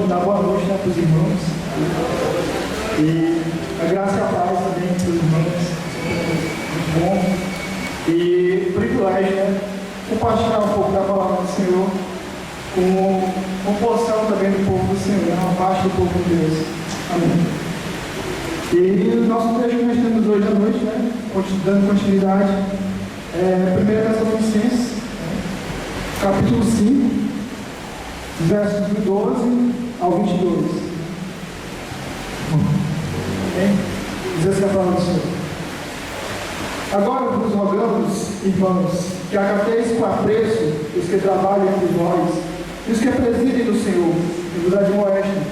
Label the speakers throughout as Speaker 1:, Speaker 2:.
Speaker 1: dar boa noite, né, para os irmãos. E a graça e a paz também para os irmãos. Muito bom. E privilégio, né? Compartilhar um pouco da palavra do Senhor com uma porção também do povo do Senhor, né? Uma parte do povo de Deus. Amém. E o nosso texto que nós temos hoje à noite, né? Dando continuidade, é 1 Tessalonicenses, capítulo 5. Versos do 12 ao 22. Diz assim a palavra do Senhor. Agora vos rogamos, irmãos, que acateis com apreço os que trabalham entre vós, e os que presidem do Senhor, e vos admoestem,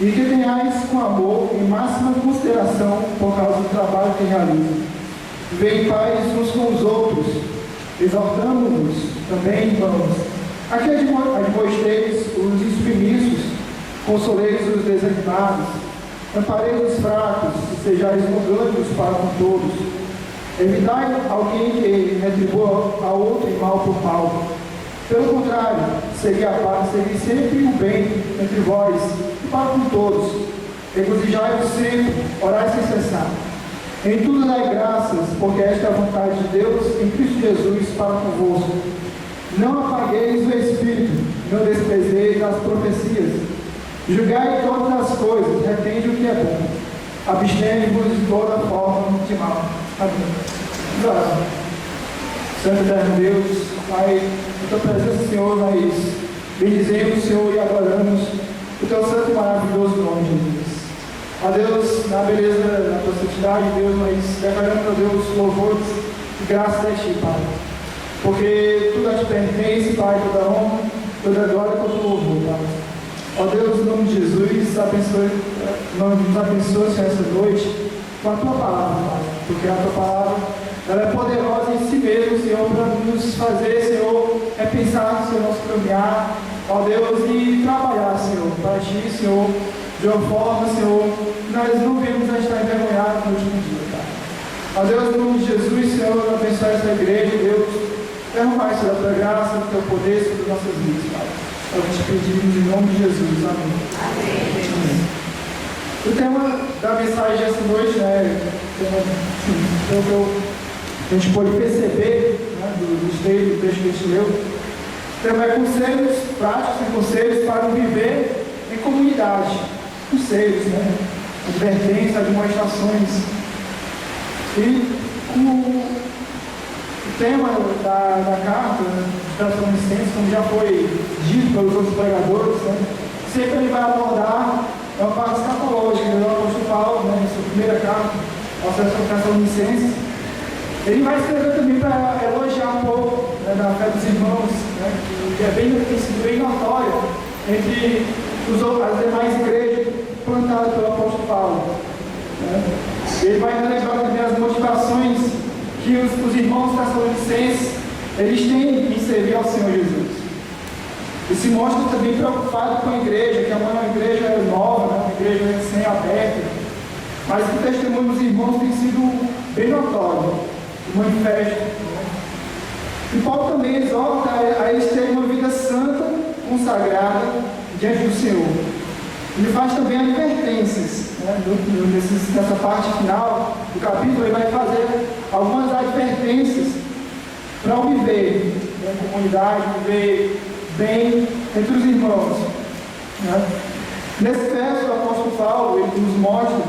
Speaker 1: e que tenhais com amor e máxima consideração por causa do trabalho que realizam. Vivei em paz uns com os outros, exortamos-vos também, irmãos, a que admoesteis os insubmissos, consoleis os desanimados, ampareis os fracos, e sejais longânimos para com todos. Evitai alguém que retribua a outro em mal por mal. Pelo contrário, segui a paz, segui sempre o bem entre vós e para com todos. Regozijai-vos sempre, orai sem cessar. Em tudo dai graças, porque esta é a vontade de Deus em Cristo Jesus para convosco. Não apagueis o Espírito, não desprezeis as profecias. Julgai todas as coisas, retende o que é bom. Abstende-vos de toda forma de mal. Amém. Obrigado. Santo eterno Deus, Pai, em tua presença, Senhor, nós bendizemos, Senhor, e adoramos o teu santo e maravilhoso nome, Jesus. Ó Deus, na beleza da tua santidade, Deus, nós declaramos, ó Deus, louvores e graças a ti, Pai. Porque tudo a te pertence, Pai, toda honra, toda glória, todo louvor, Pai. Ó Deus, em nome de Jesus, nos abençoe, Senhor, essa noite com a tua palavra, Pai. Porque a tua palavra, ela é poderosa em si mesmo, Senhor, para nos fazer, Senhor, pensar no seu nosso caminhar, ó Deus, e trabalhar, Senhor, para ti, Senhor, de uma forma, Senhor, que nós não venhamos a estar envergonhados no último dia, Pai. Ó Deus, em nome de Jesus, Senhor, abençoe essa igreja, Deus. Derramar sobre a tua graça, o teu poder sobre nossas vidas, Pai. Eu te pedimos em nome de Jesus. Amém. Amém. O tema da mensagem dessa noite, né, pelo que a gente pode perceber, né, do texto que a gente leu, o tema é conselhos práticos e conselhos para viver em comunidade. Conselhos, né, advertências, admoestações. E o tema da carta de Tessalonicenses, como já foi dito pelos outros pregadores, né, sempre ele vai abordar uma parte escatológica do apóstolo Paulo, né, em sua primeira carta aos Tessalonicenses. Ele vai escrever também para elogiar um pouco, né, da fé dos irmãos, né, que tem sido bem notória entre as demais igrejas plantadas pelo apóstolo Paulo. Né. Ele vai relembrar também as motivações que os irmãos tessalonicenses eles têm em servir ao Senhor Jesus. E se mostra também preocupado com a igreja, que é uma igreja nova, né, uma igreja recém-aberta, mas que o testemunho dos irmãos tem sido bem notório, manifesto. E Paulo também exorta a eles terem uma vida santa, consagrada diante do Senhor. Ele faz também advertências, né? Nessa parte final do capítulo, ele vai fazer algumas advertências para o viver em comunidade, viver bem entre os irmãos. Né? Nesse verso, o apóstolo Paulo ele nos mostra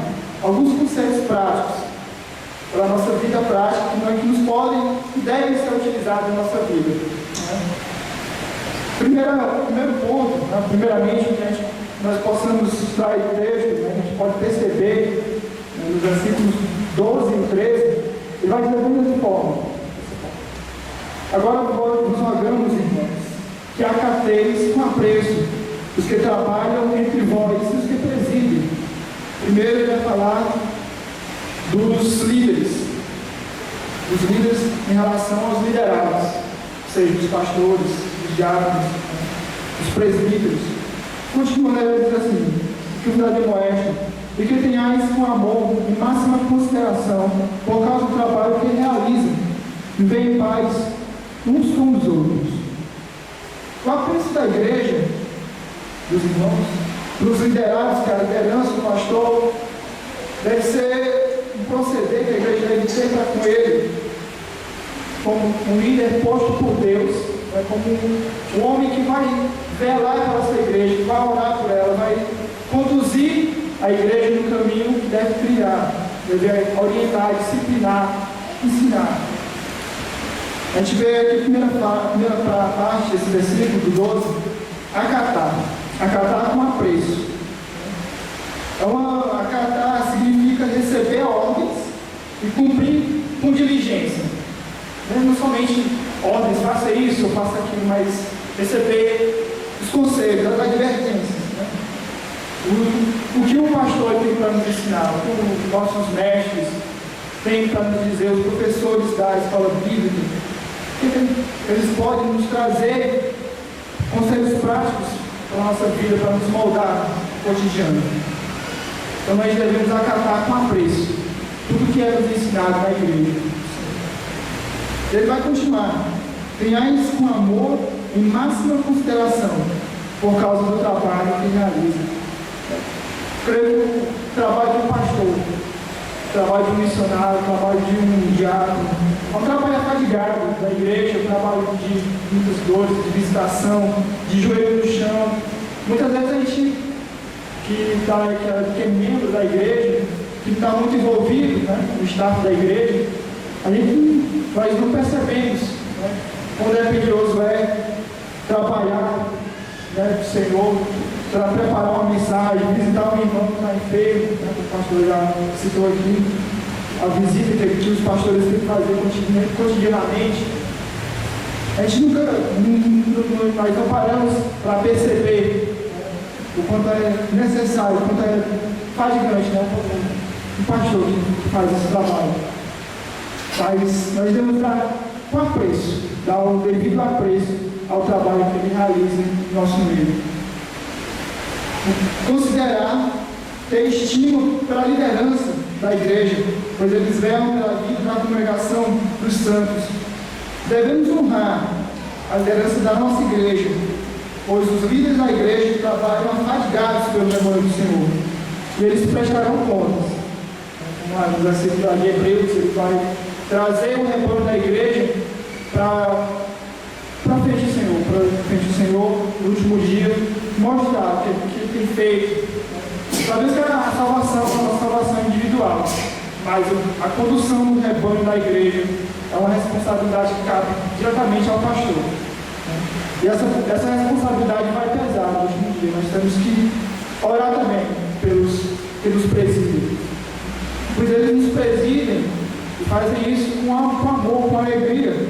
Speaker 1: alguns conselhos práticos para a nossa vida prática que nos podem e devem ser utilizados na nossa vida. Né? Primeiro ponto, né? Primeiramente, que nós possamos extrair o texto, né? A gente pode perceber, né, nos versículos 12 e 13, ele vai dizer da mesma forma. Agora nos rogamos, irmãos, que acateis com apreço os que trabalham entre vós e os que presidem. Primeiro ele vai falar dos líderes em relação aos liderados, ou seja, os pastores, os diáconos, os presbíteros. Continuando, ele diz assim, que os admoestem, e que tenhais com amor e máxima consideração por causa do trabalho que realizam, e viver em paz uns com os outros. O apreço da igreja dos irmãos, para os liderados, que a liderança do pastor deve ser um proceder que a igreja deve ter para com ele, como um líder posto por Deus, como um homem que vai velar pela sua igreja, que vai orar por ela, vai conduzir a igreja no caminho que deve trilhar, deve orientar, disciplinar, ensinar. A gente vê aqui a primeira parte desse versículo, do 12, acatar. Acatar com apreço. Então, acatar significa receber ordens e cumprir com diligência. Não somente ordens, faça isso ou faça aquilo, mas receber os conselhos, as advertências. Né? O que o pastor tem para nos ensinar, o que os nossos mestres têm para nos dizer, os professores da escola bíblica, eles podem nos trazer conselhos práticos para a nossa vida, para nos moldar no cotidiano. Então nós devemos acatar com apreço tudo que é nos ensinado na igreja. Ele vai continuar. Tenhais com amor e máxima consideração por causa do trabalho que realiza. Creio que o trabalho de um pastor, o trabalho de um missionário, o trabalho de um diácono, é um trabalho afadigado da igreja, um trabalho de muitas dores, de visitação, de joelho no chão. Muitas vezes a gente que é membro da igreja, que está muito envolvido, né, no staff da igreja, nós não percebemos, né, quando é precioso trabalhar, né, do Senhor, para preparar uma mensagem, visitar um irmão que está enfermo, né, o pastor já citou aqui, a visita que os pastores têm que fazer cotidianamente. A gente nós não paramos para perceber o quanto é necessário, o quanto é fatigante, né, um pastor que faz esse trabalho. Mas nós devemos dar com apreço, dar o devido apreço ao trabalho que ele realiza no nosso meio. Considerar, ter estima pela liderança da igreja, pois eles velam pela vida da congregação dos santos. Devemos honrar a liderança da nossa igreja, pois os líderes da igreja trabalham afadigados pelo rebanho do Senhor, e eles prestarão contas. No versículo de Hebreus, ele vai trazer o rebanho da igreja para frente do Senhor, para frente do Senhor, no último dia, mostrar o que ele tem feito. Talvez que a salvação é uma salvação individual, mas a condução do rebanho da igreja é uma responsabilidade que cabe diretamente ao pastor. E essa responsabilidade vai pesar no último dia. Nós temos que orar também pelos presídios, pois eles nos presidem e fazem isso com amor, com alegria.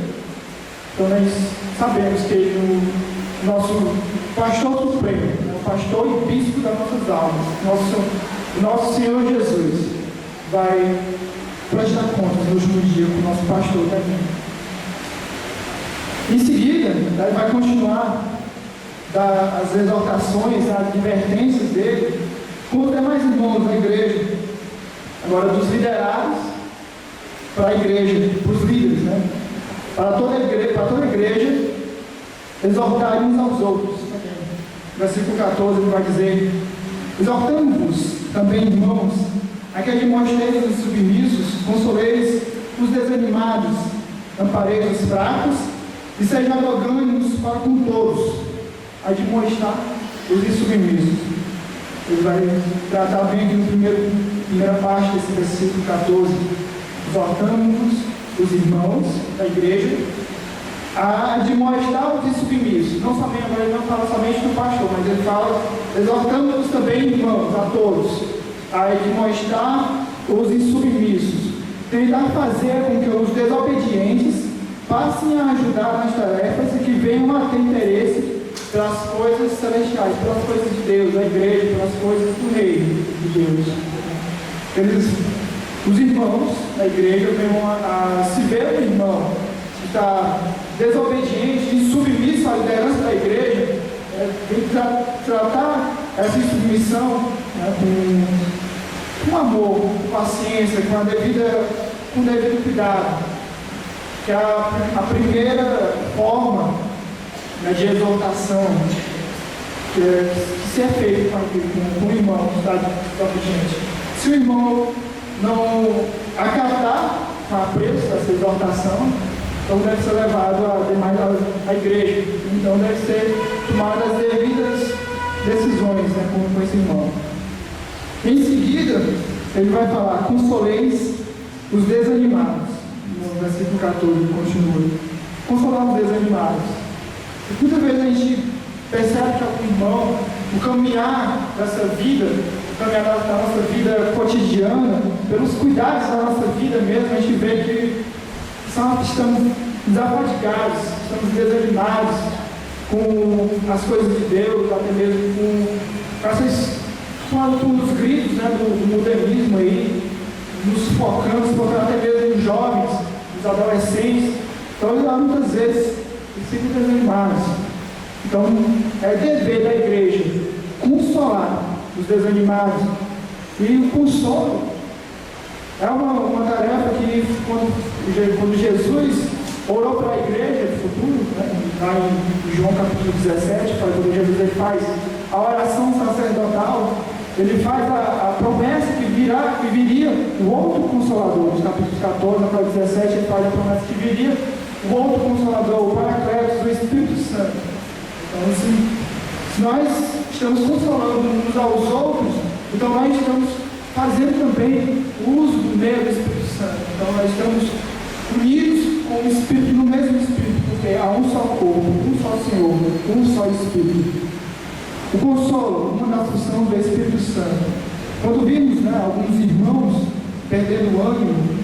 Speaker 1: Então nós sabemos que o nosso pastor supremo, o pastor e bispo das nossas almas, nosso Senhor Jesus, vai prestar contas no último dia com o nosso pastor também. Em seguida, ele vai continuar as exortações, as advertências dele com os demais irmãos da igreja, agora dos liderados para a igreja, para os líderes, né? Para toda a igreja, exortarem uns aos outros. Versículo 14 ele vai dizer: exortamos-vos também, irmãos, a que admoesteis os submissos, consoleis os desanimados, ampareis os fracos, e sejam longânimos para com todos, admoestar os insubmissos. Ele vai tratar bem aqui na primeira parte desse versículo 14. Exortamos os irmãos da igreja a admoestar os insubmissos. Não somente, agora ele não fala somente do pastor, mas ele fala, exortamos também, irmãos, a todos, a admoestar os insubmissos, tentar fazer com que os desobedientes passem a ajudar nas tarefas e que venham a ter interesse pelas coisas celestiais, pelas coisas de Deus, da igreja, pelas coisas do reino de Deus. Os irmãos da igreja venham a se ver o irmão que está desobediente, insubmisso à liderança da igreja, tem que tratar essa insubmissão, né, com amor, com paciência, com devido cuidado, que é a primeira forma, né, de exortação. que se é feito com o irmão que está diante. Se o irmão não acatar com a preço dessa exortação, então deve ser levado à igreja. Então deve ser tomadas as devidas decisões, né, com esse irmão. Em seguida, ele vai falar: consoleis os desanimados. No versículo 14, continua. Consolar os desanimados. E muitas vezes a gente percebe que algum irmão, o caminhar dessa vida, o caminhar da nossa vida cotidiana, pelos cuidados da nossa vida mesmo, a gente vê que estamos desafadigados, estamos desanimados com as coisas de Deus, até mesmo com os gritos, né, do modernismo aí, nos focando até mesmo nos jovens, nos adolescentes. Então, muitas vezes, eles ficam desanimados. Então, é dever da igreja consolar os desanimados. E o consolo é uma tarefa que, quando Jesus orou para a igreja do futuro, né, lá em João capítulo 17, quando Jesus faz a oração sacerdotal, ele faz a promessa que viria o outro Consolador. No capítulo 14 até 17, ele faz a promessa que viria o outro Consolador, o Paracletos, o Espírito Santo. Então, se nós estamos consolando uns aos outros, então nós estamos fazendo também uso do meio do Espírito Santo. Então nós estamos unidos com o Espírito, no mesmo Espírito, porque há um só corpo, um só Senhor, um só Espírito. O consolo, uma das funções do Espírito Santo. Quando vimos, né, alguns irmãos perdendo o ânimo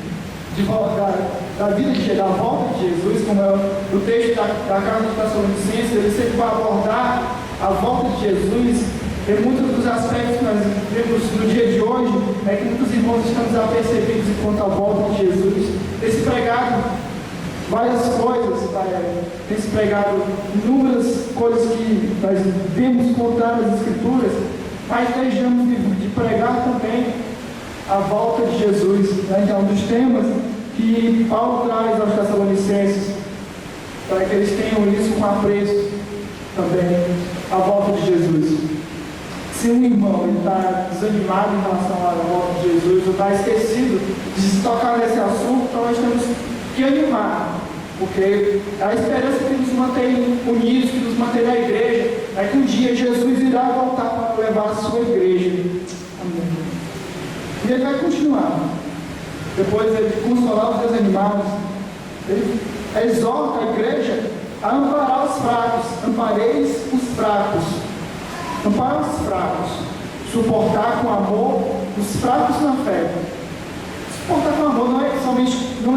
Speaker 1: da vida da volta de Jesus, como é o texto da carta de Tessalonicenses, ele sempre vai abordar a volta de Jesus. E muitos dos aspectos que nós vemos no dia de hoje é que muitos irmãos estão desapercebidos enquanto a volta de Jesus. Tem se pregado várias coisas, tem se pregado inúmeras coisas que nós vemos contar nas Escrituras, mas deixamos de pregar também a volta de Jesus. Então, um dos temas que Paulo traz aos Tessalonicenses, para que eles tenham isso com apreço também, a volta de Jesus. Se um irmão está desanimado em relação à volta de Jesus, ou está esquecido de se tocar nesse assunto, então nós temos que animar, porque a esperança que nos mantém unidos, que nos mantém na igreja, é que um dia Jesus irá voltar para levar a sua igreja. Amém. E ele vai continuar. Depois de consolar os desanimados, ele exorta a igreja a amparar os fracos. Ampareis os fracos. Amparar os fracos. Suportar com amor os fracos na fé. Suportar com amor não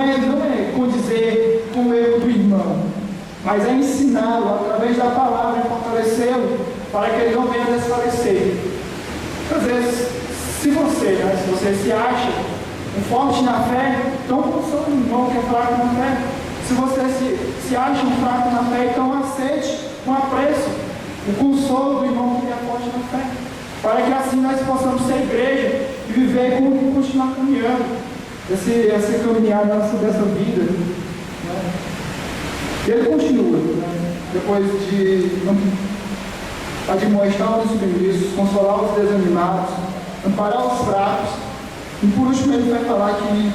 Speaker 1: é condizer com o erro do irmão, mas é ensiná-lo através da palavra e fortalecê-lo para que ele não venha desfalecer. Às vezes, se você se acha um forte na fé, então console um irmão que é fraco na fé. Se você se acha um fraco na fé, então aceite com apreço o consolo do irmão que é forte na fé, para que assim nós possamos ser igreja e viver e continuar caminhando essa caminhada dessa vida. Né? E ele continua, né? Depois de admoestar os submissos, consolar os desanimados, amparar os fracos, e por último ele vai falar que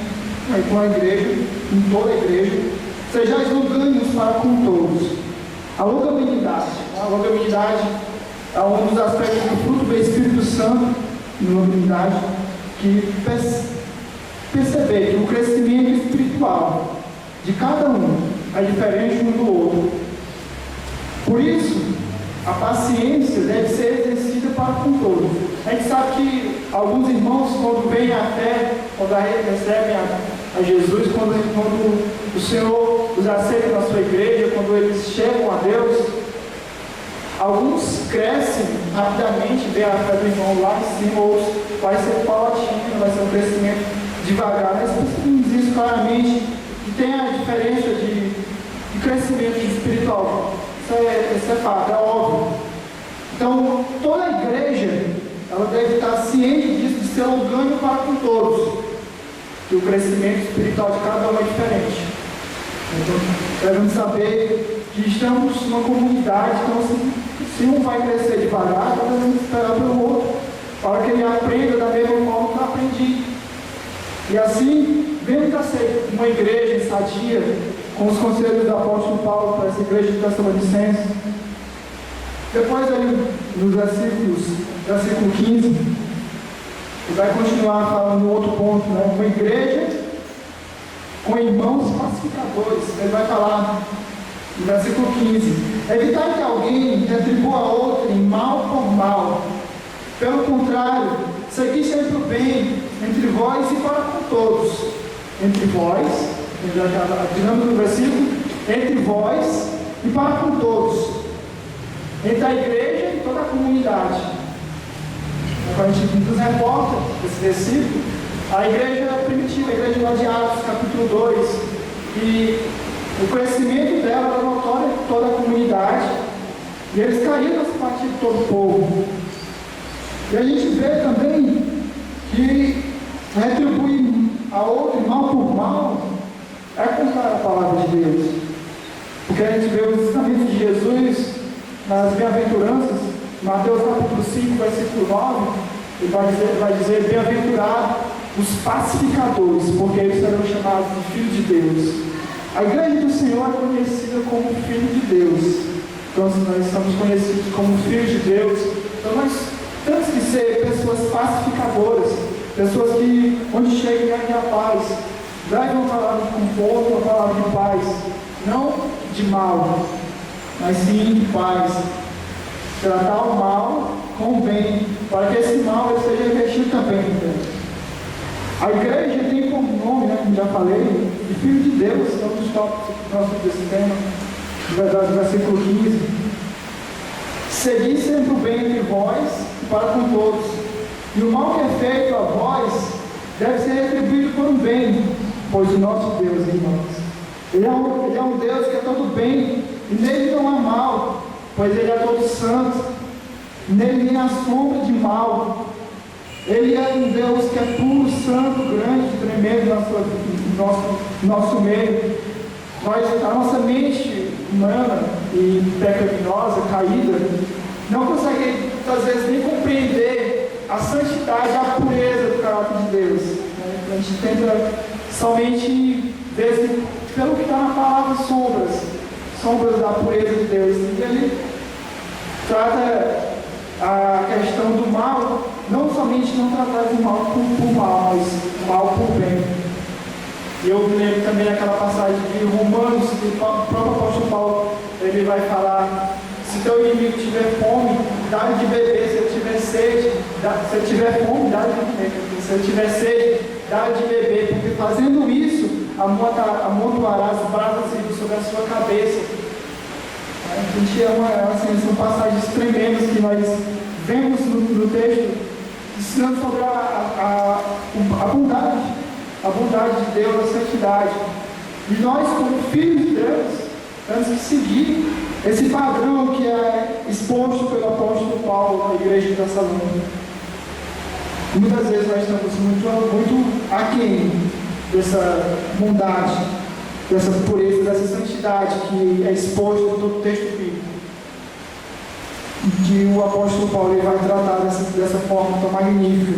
Speaker 1: com a igreja, em toda a igreja, sejais longânimos para com todos. A longanimidade. A longanimidade é um dos aspectos do fruto do Espírito Santo, longanimidade, que perceber que o crescimento espiritual de cada um é diferente um do outro. Por isso, a paciência deve ser exercida para com todos. A gente sabe que alguns irmãos, quando vêm à fé, quando recebem a Jesus, quando o Senhor os aceita na sua igreja, quando eles chegam a Deus, alguns crescem rapidamente, vê a fé do irmão lá em cima, outros vai ser paulatino, vai ser um crescimento devagar. Nós percebemos isso claramente, que tem a diferença de crescimento espiritual. Isso é fato, é óbvio. Então, toda a igreja, ela deve estar ciente disso, de ser longânimo para com todos, que o crescimento espiritual de cada um é diferente. Então, devemos saber que estamos numa comunidade, então se um vai crescer devagar, nós devemos esperar pelo outro, para que ele aprenda da mesma forma que eu aprendi. E assim, vemos a ser uma igreja sadia, com os conselhos do apóstolo Paulo para essa igreja de Tessalonicenses. Depois, ali, nos versículo 15, ele vai continuar falando no outro ponto, né? Uma igreja com irmãos pacificadores. Ele vai falar no versículo 15: evitar que alguém retribua a outro em mal por mal. Pelo contrário, segui sempre o bem entre vós e para com todos. Entre vós, digamos no versículo, entre vós e para com todos. Entre a igreja e toda a comunidade. Quando a gente nos reporta esse versículo, a igreja primitiva, a igreja lá de Atos, capítulo 2, e o conhecimento dela era notório em toda a comunidade, e eles caíram nessa partida de todo o povo. E a gente vê também que retribuir a outro mal por mal é contar a palavra de Deus. Porque a gente vê os ensinamentos de Jesus nas bem-aventuranças, Mateus capítulo 5, versículo 9, ele vai dizer bem-aventurado os pacificadores, porque eles serão chamados de filhos de Deus. A igreja do Senhor é conhecida como filho de Deus. Então, nós somos conhecidos como filhos de Deus. Então, nós temos que ser pessoas pacificadoras, pessoas que, onde chegam, ganhem a paz, levam uma palavra de conforto, uma palavra de paz, não de mal, mas sim de paz. Tratar o mal com o bem, para que esse mal ele seja investido também em Deus. A igreja tem como nome, como já falei, de Filho de Deus, que é um dos tópicos próximos desse tema, do versículo 15. Segui sempre o bem entre vós e para com todos. E o mal que é feito a vós deve ser retribuído por um bem, pois o nosso Deus, irmãos, Ele é um Deus que é todo bem, e nele não há mal, pois Ele é todo santo, nele nem há sombra de mal. Ele é um Deus que é puro, santo, grande, tremendo no nosso meio. A nossa mente humana e pecaminosa, caída, não consegue, às vezes, nem compreender a santidade, a pureza do caráter de Deus. A gente tenta somente ver pelo que está na palavra sombras da pureza de Deus. E ele trata a questão do mal, não somente não tratar de mal por mal, mas mal por bem. E eu me lembro também daquela passagem de Romanos, que o próprio apóstolo Paulo ele vai falar: se teu inimigo tiver fome, dá-lhe de beber; se ele tiver sede, se ele tiver fome, dá-lhe de beber; se ele tiver sede, dá-lhe de beber, porque fazendo isso, amontoarás brasas sobre a sua cabeça. A gente são passagens tremendas que nós vemos no texto, ensinando sobre a bondade de Deus, a santidade. E nós, como filhos de Deus, temos que seguir esse padrão que é exposto pelo apóstolo Paulo na igreja de Tessalônica. Muitas vezes nós estamos muito aquém dessa bondade, dessa pureza, dessa santidade que é exposto em todo o texto bíblico. Que o apóstolo Paulo ele vai tratar dessa forma tão magnífica,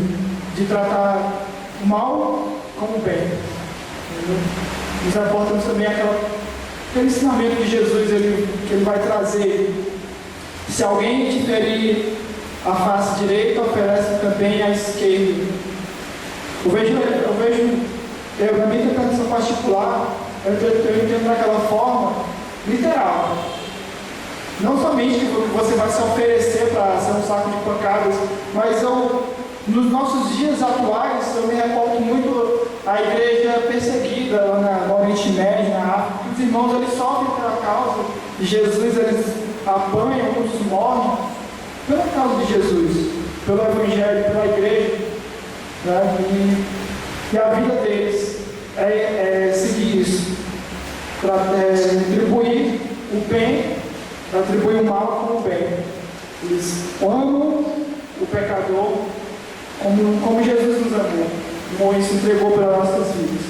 Speaker 1: de tratar o mal como o bem. Nos reportamos também aquele ensinamento de Jesus que ele vai trazer: se alguém te ferir a face direita, oferece também a esquerda. Eu vejo na minha interpretação particular, eu entendo daquela forma literal. Não somente que você vai se oferecer para ser um saco de pancadas, mas nos nossos dias atuais, eu me reporto muito a igreja perseguida lá no Oriente Médio, na África. Os irmãos eles sofrem pela causa de Jesus, eles apanham, muitos morrem pela causa de Jesus, pelo Evangelho, pela igreja. Né? E a vida deles é seguir isso, para atribuir o bem, para atribuir o mal como o bem. Eles amam o pecador como Jesus nos amou, como ele se entregou pelas nossas vidas.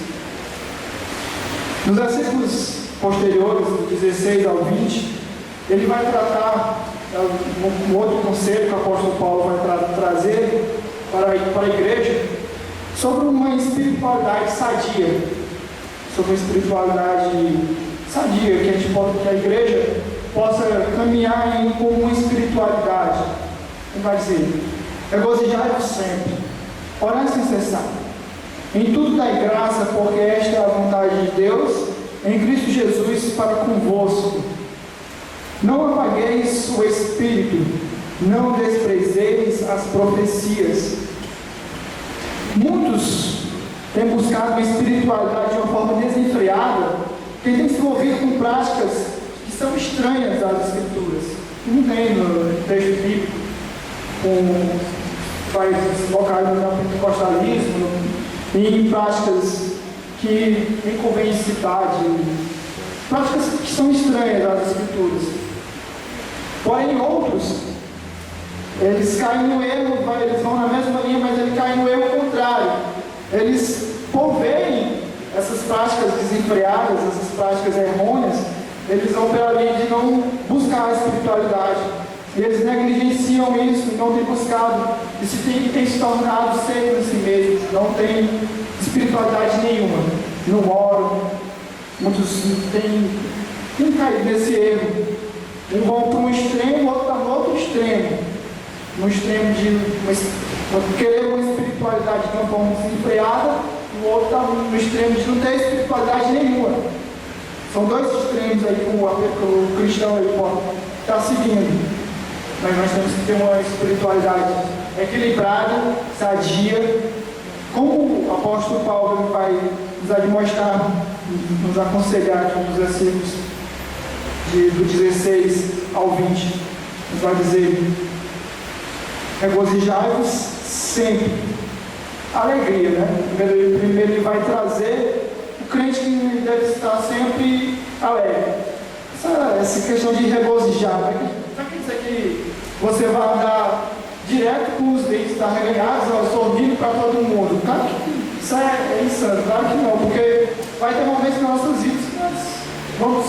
Speaker 1: Nos versículos posteriores, do 16 ao 20, ele vai tratar um outro conselho que o apóstolo Paulo vai trazer para a igreja sobre uma espiritualidade sadia, sobre uma espiritualidade sadia, que a igreja possa caminhar com uma espiritualidade. Ele vai dizer: regozijai-vos sempre, orai sem cessar, em tudo dai graça, porque esta é a vontade de Deus em Cristo Jesus para convosco. Não apagueis o espírito, não desprezeis as profecias. Muitos têm buscado a espiritualidade de uma forma desenfreada, que tem se envolvido com práticas que são estranhas às Escrituras. Não tem no texto bíblico, com países locais no pentecostalismo, em práticas que inconvém cidade, práticas que são estranhas às Escrituras. Porém, outros, eles caem no erro, eles vão na mesma linha, mas eles caem no erro contrário. Eles, por verem essas práticas desenfreadas, essas práticas errôneas, eles vão pela linha de não buscar a espiritualidade. E eles negligenciam isso, não têm buscado, e têm se tornado secos em si mesmos, não têm espiritualidade nenhuma, não oram. Muitos têm caído nesse erro. Um vão para um extremo, o outro está no outro extremo. No extremo de querer uma espiritualidade de uma forma desenfreada, o outro está no extremo de não ter espiritualidade nenhuma. São dois extremos aí que o cristão aí pode estar seguindo. Mas nós temos que ter uma espiritualidade equilibrada, sadia, como o apóstolo Paulo vai nos admoestar, nos aconselhar aqui nos versículos do 16 ao 20. Ele vai dizer: regozijai-vos sempre. Alegria, né? Primeiro ele vai trazer o crente que deve estar sempre alegre. Essa questão de regozijar, né? Não quer dizer que você vai andar direto com os dentes arreganhados, sorrindo para todo mundo. Claro que isso é insano, claro que não, porque vai ter momentos nas nossas vidas que nós vamos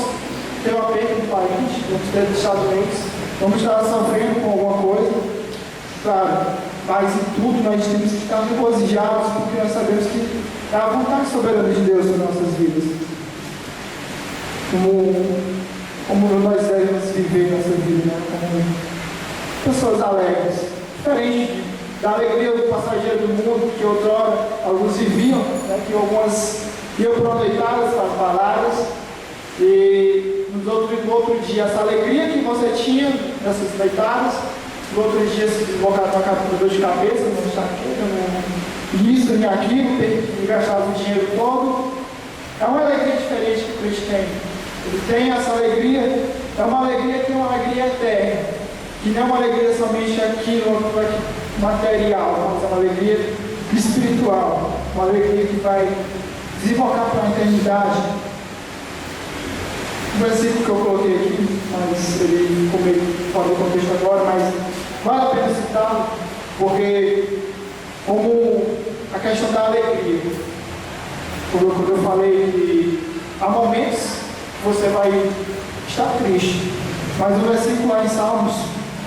Speaker 1: ter uma perda no país, vamos ter deixamentos, vamos estar sofrendo com alguma coisa. Claro, mas em tudo nós temos que estar regozijados, porque nós sabemos que é a vontade soberana de Deus nas nossas vidas. Como nós devemos viver nessa vida, né? Como pessoas alegres, diferente da alegria do passageiro do mundo, que outrora alguns viviam, né? Que algumas iam para noitadas, para as baladas, e no outro dia essa alegria que você tinha nessas noitadas, no outro dia se deslocar com dor de cabeça, não enxaqueca, isso, nem aquilo, e gastava o dinheiro todo. É uma alegria diferente que o crente tem. Ele tem essa alegria, é uma alegria que é uma alegria eterna, que não é uma alegria somente aqui no material, mas é uma alegria espiritual, uma alegria que vai desembocar para a eternidade. O versículo que eu coloquei aqui, mas ele fora do contexto agora, mas vale a pena citá-lo, porque como a questão da alegria, quando eu falei que há momentos você vai estar triste, mas o versículo lá em Salmos,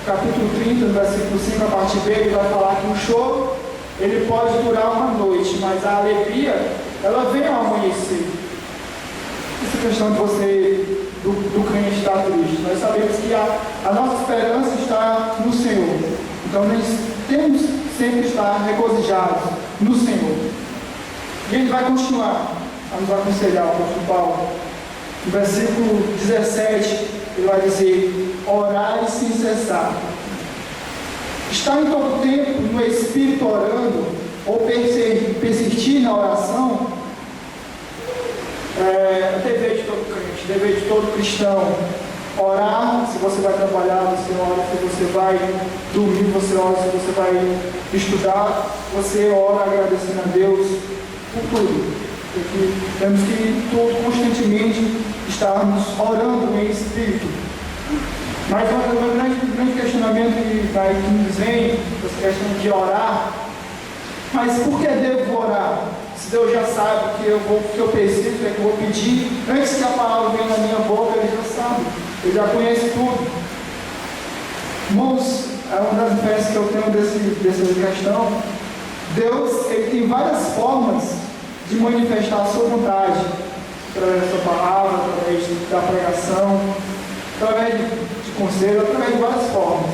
Speaker 1: capítulo 30, versículo 5, a parte B, ele vai falar que o choro, ele pode durar uma noite, mas a alegria, ela vem ao amanhecer. Essa questão de você, do crente estar triste, nós sabemos que a nossa esperança está no Senhor, então nós temos sempre que estar regozijados no Senhor. E ele vai continuar a nos aconselhar, o apóstolo Paulo. No versículo 17, ele vai dizer: orai sem cessar. Estar em todo tempo no Espírito orando, ou persistir na oração, é dever de todo crente, dever de todo cristão. Orar, se você vai trabalhar, você ora, se você vai dormir, você ora, se você vai estudar, você ora agradecendo a Deus por tudo. Porque temos que constantemente estarmos orando em espírito. Mas um grande questionamento que nos vem, essa questão de orar, mas por que devo orar? Se Deus já sabe o que eu preciso, o que eu vou pedir. Antes que a palavra venha na minha boca, Ele já sabe. Ele já conhece tudo. Irmãos, é uma das peças que eu tenho dessa questão. Deus, Ele tem várias formas de manifestar a sua vontade. Através da sua palavra, através da pregação, através de conselho, através de várias formas.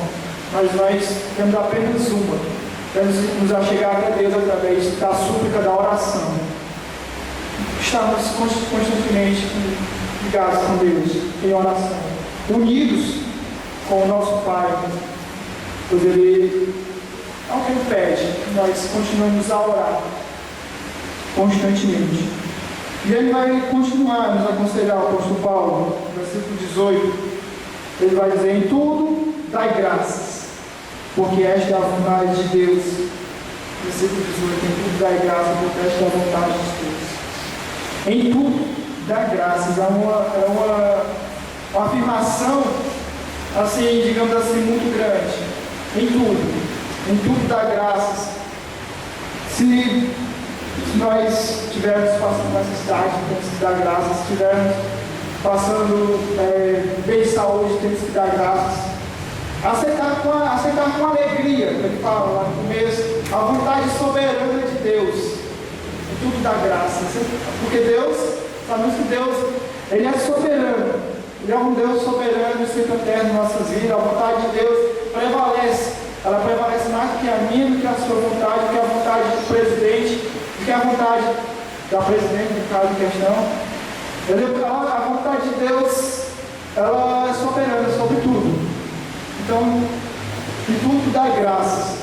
Speaker 1: Mas nós temos apenas uma. Temos que nos achegar a Deus através da súplica, da oração. Estamos constantemente ligados com Deus, em oração, unidos com o nosso Pai, pois Ele, ao que Ele pede, nós continuamos a orar constantemente. E Ele vai continuar a nos aconselhar, o apóstolo Paulo, no versículo 18, Ele vai dizer: em tudo dai graças, porque esta é a vontade de Deus. Versículo 18, em tudo dai graças, porque esta é a vontade de Deus. Em tudo dai graças, é uma afirmação, assim, digamos assim, muito grande. Em tudo dá graças. Se nós estivermos passando necessidade, temos que dar graças. Se estivermos passando bem de saúde, temos que dar graças. Aceitar com alegria, ele fala lá no começo, a vontade soberana de Deus. Em tudo dá graças. Porque Deus, sabemos que Deus, Ele é soberano. Ele é um Deus soberano e sempre eterno em nossas vidas. A vontade de Deus prevalece. Ela prevalece mais do que a minha, do que a sua vontade, do que a vontade do presidente, do que a vontade da presidente, no caso de questão. A vontade de Deus, ela é soberana sobre tudo. Então, de tudo dá graças.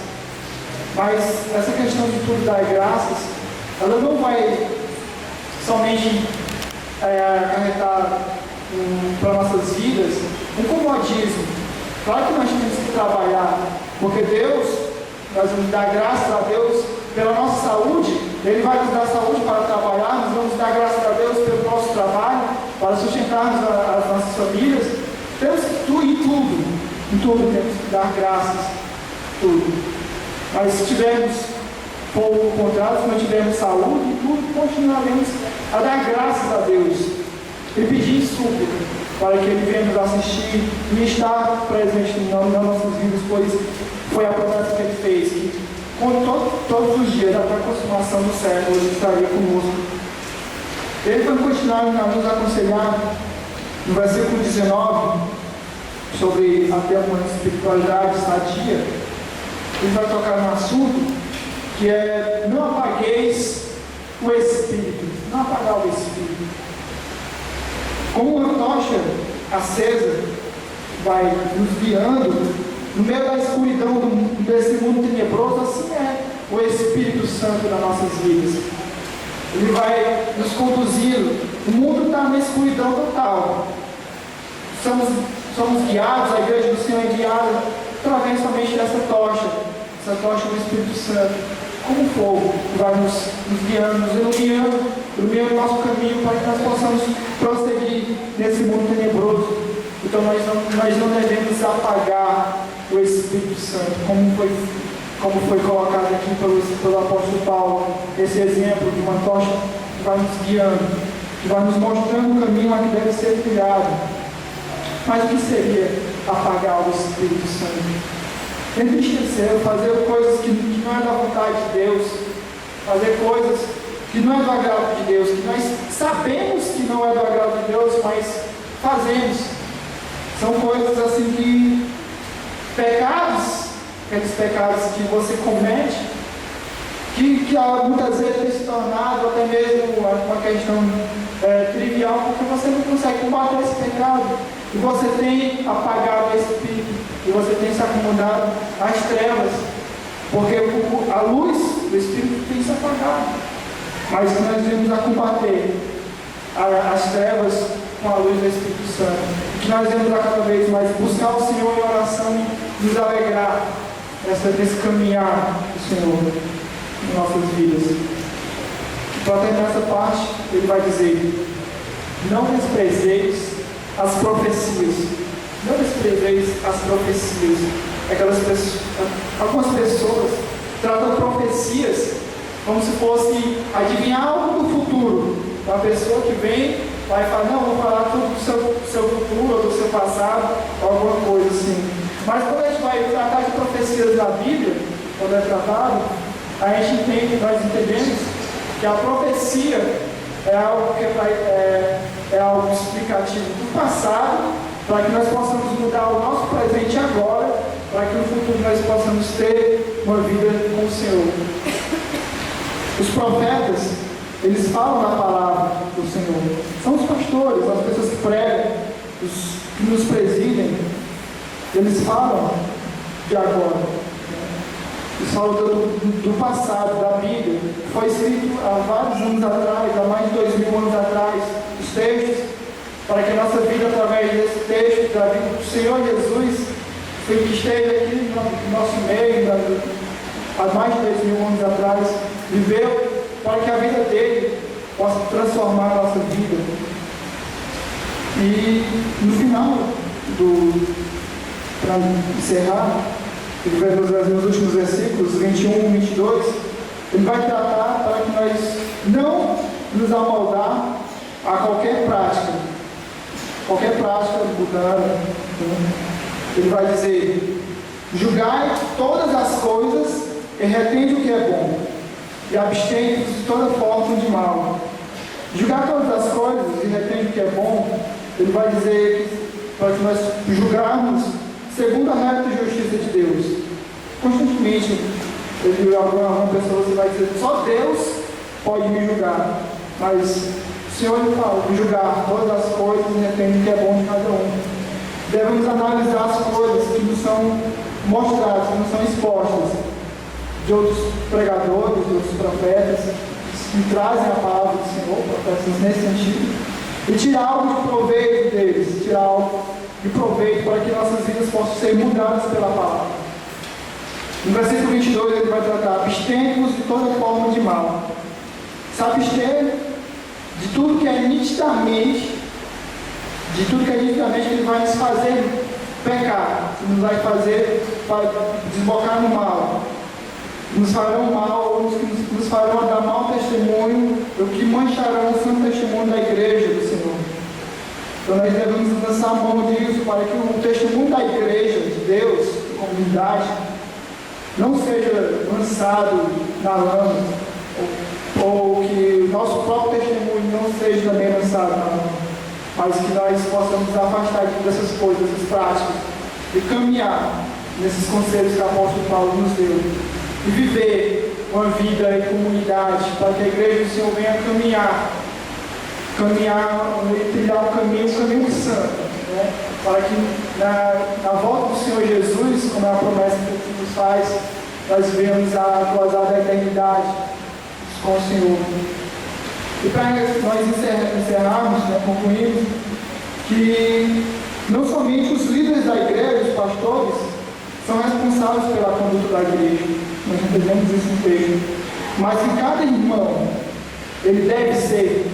Speaker 1: Mas essa questão de tudo dar graças, ela não vai somente acarretar para nossas vidas um comodismo. Claro que nós temos que trabalhar, porque Deus, nós vamos dar graças a Deus pela nossa saúde. Ele vai nos dar saúde para trabalhar, nós vamos dar graças a Deus pelo nosso trabalho, para sustentarmos as nossas famílias. Temos que em tudo temos que dar graças, tudo. Mas se tivermos pouco contrário, se não tivermos saúde, tudo, continuaremos a dar graças a Deus e pedir súplica para que Ele venha nos assistir e estar presente nas nossas vidas, pois foi a promessa que Ele fez, que todos os dias, até a consumação do século, Ele estaria conosco. Ele vai continuar a nos aconselhar no versículo 19, sobre até uma espiritualidade sadia. Ele vai tocar no assunto que é: não apagueis o Espírito, não apagar o Espírito. Como uma tocha acesa vai nos guiando no meio da escuridão desse mundo tenebroso, assim é o Espírito Santo nas nossas vidas. Ele vai nos conduzindo. O mundo está na escuridão total. Somos guiados, a igreja do Senhor é guiada através somente dessa tocha do Espírito Santo, como fogo, que vai nos guiando, nos iluminando o nosso caminho para que nós possamos prosseguir nesse mundo tenebroso. Então nós não devemos apagar o Espírito Santo, como foi colocado aqui pelo apóstolo Paulo, esse exemplo de uma tocha que vai nos guiando, que vai nos mostrando o caminho a que deve ser trilhado. Mas o que seria apagar o Espírito Santo? Entristecer, fazer coisas que não é da vontade de Deus, fazer coisas que não é do agrado de Deus, que nós sabemos que não é do agrado de Deus, mas fazemos. São coisas assim que pecados, aqueles pecados que você comete, que muitas vezes tem se tornado até mesmo uma questão trivial, porque você não consegue combater esse pecado. E você tem apagado esse Espírito, e você tem se acomodado às trevas, porque a luz do Espírito tem se apagado. Mas nós devemos a combater as trevas com a luz do Espírito Santo. Que nós devemos a cada vez mais buscar o Senhor em oração e nos alegrar nesse caminhar do Senhor em nossas vidas. Para terminar essa parte, ele vai dizer: não desprezeis as profecias. Não desprezeis as profecias. Algumas pessoas tratam profecias como se fosse adivinhar algo do futuro. Uma pessoa que vem, vai falar, não, vou falar tudo do seu futuro, ou do seu passado, ou alguma coisa assim. Mas quando a gente vai tratar de profecias da Bíblia, quando é tratado, a gente entende, nós entendemos que a profecia é algo que é algo explicativo do passado, para que nós possamos mudar o nosso presente agora, para que no futuro nós possamos ter uma vida com o Senhor. Os profetas, eles falam da palavra do Senhor. São os pastores, as pessoas que pregam, os que nos presidem, eles falam de agora. Eles falam do passado, da Bíblia. Foi escrito há vários anos atrás, há mais de 2000 anos atrás, os textos, para que a nossa vida, através desse texto, da vida do Senhor Jesus, que esteve aqui no nosso meio, há mais de 2000 anos atrás, viveu, para que a vida dele possa transformar a nossa vida. E no final, para encerrar, nos últimos versículos, 21 e 22, ele vai tratar para que nós não nos amoldar a qualquer prática mundana. Ele vai dizer: julgai todas as coisas e retende o que é bom, e abstende-vos de toda forma de mal. Julgar todas as coisas e retende o que é bom, ele vai dizer para que nós julgarmos segundo a reta justiça de Deus. Constantemente, alguma pessoa você vai dizer, só Deus pode me julgar, mas o Senhor fala, julgar todas as coisas e retende o que é bom de cada um. Devemos analisar as coisas que nos são mostradas, que nos são expostas, de outros pregadores, de outros profetas, que trazem a palavra do Senhor, profetas nesse sentido, e tirar algo de proveito deles, tirar algo de proveito para que nossas vidas possam ser mudadas pela palavra. No versículo 22 ele vai tratar: abstende-vos de toda forma de mal. Se abster de tudo que é nitidamente, ele vai nos fazer pecar, nos vai fazer desbocar no mal, nos farão mal, ou nos farão dar mau testemunho, o que mancharão o santo testemunho da igreja do Senhor. Então nós devemos lançar a mão disso para que o testemunho da igreja de Deus, da comunidade, não seja lançado na lama, ou que o nosso próprio testemunho não seja também lançado na lama, mas que nós possamos nos afastar dessas coisas, dessas práticas, e caminhar nesses conselhos que o apóstolo Paulo nos deu, e viver uma vida em comunidade, para que a igreja do Senhor venha caminhar, trilhar um caminho santo, né? Para que na volta do Senhor Jesus, como é a promessa que Ele nos faz, nós vivemos a gozar da eternidade com o Senhor. E para nós encerrarmos, né, concluímos que não somente os líderes da igreja, os pastores, são responsáveis pela conduta da igreja, nós entendemos isso no texto, mas que cada irmão, ele deve ser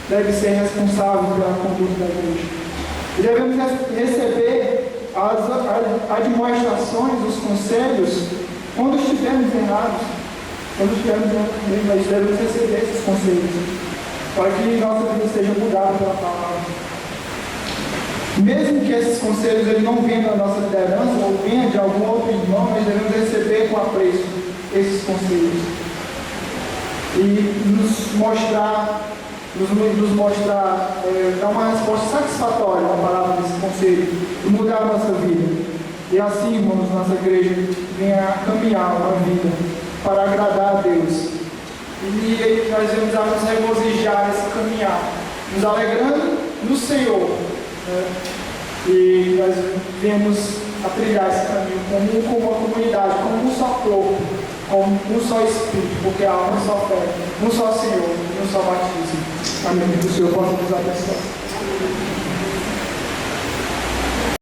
Speaker 1: responsável pela conduta da igreja. E devemos receber as admoestações, os conselhos, quando estivermos errados, nós devemos receber esses conselhos, para que nossa vida seja mudada pela palavra. Mesmo que esses conselhos ele não venham da nossa liderança, ou venham de algum outro irmão, nós devemos receber com apreço esses conselhos. E nos mostrar, dar uma resposta satisfatória à palavra desse conselho, e mudar a nossa vida. E assim, irmãos, nossa igreja venha caminhar uma vida para agradar a Deus. E nós vamos nos regozijar nesse caminhar, nos alegrando no Senhor. Né? E nós viemos a trilhar esse caminho como uma comunidade, como um só corpo, como um só Espírito, porque há uma só fé, um só Senhor, um só batismo. Amém. Que o Senhor possa nos abençoar.